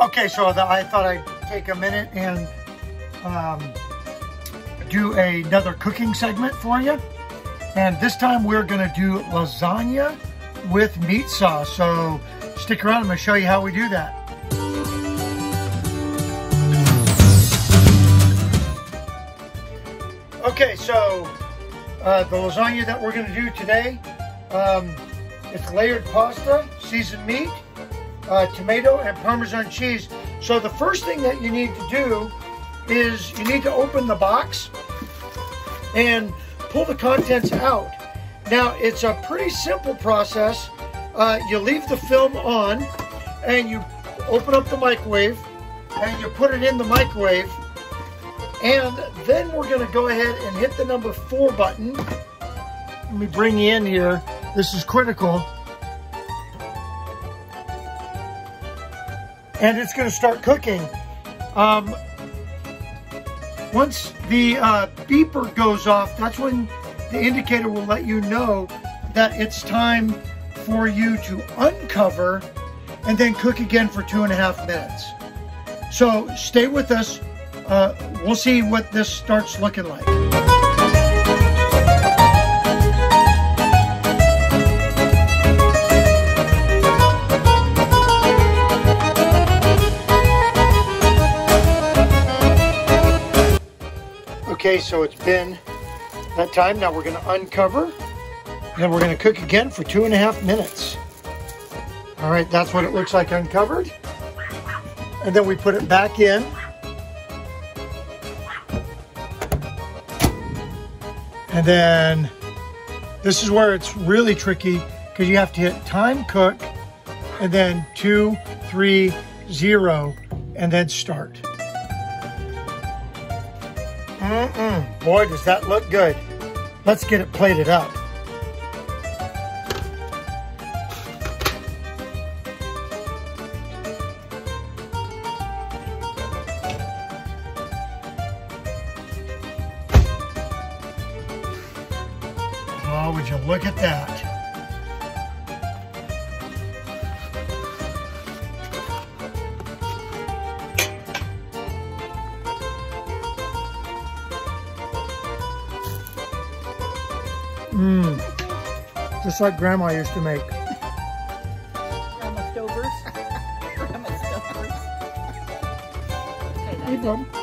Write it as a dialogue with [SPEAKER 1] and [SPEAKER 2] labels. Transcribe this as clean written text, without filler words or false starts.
[SPEAKER 1] Okay, so I thought I'd take a minute and do another cooking segment for you. And this time we're gonna do lasagna with meat sauce. So stick around, I'm gonna show you how we do that. Okay, so the lasagna that we're gonna do today, it's layered pasta, seasoned meat, tomato, and Parmesan cheese. So the first thing that you need to do is you need to open the box and pull the contents out. Now, it's a pretty simple process. You leave the film on and you open up the microwave and you put it in the microwave, and then we're going to go ahead and hit the number 4 button. Let me bring you in here. This is critical. And it's going to start cooking. Once the beeper goes off, that's when the indicator will let you know that it's time for you to uncover and then cook again for 2.5 minutes. So stay with us. We'll see what this starts looking like. Okay, so it's been that time. Now we're going to uncover, and then we're going to cook again for 2.5 minutes. All right, that's what it looks like uncovered. And then we put it back in. And then this is where it's really tricky, because you have to hit time cook and then 2, 3, 0 and then start. Boy, does that look good. Let's get it plated up. Oh, would you look at that? Just like Grandma used to make.
[SPEAKER 2] Grandma Stovers. Grandma Stovers. Okay,
[SPEAKER 1] Hey, bud.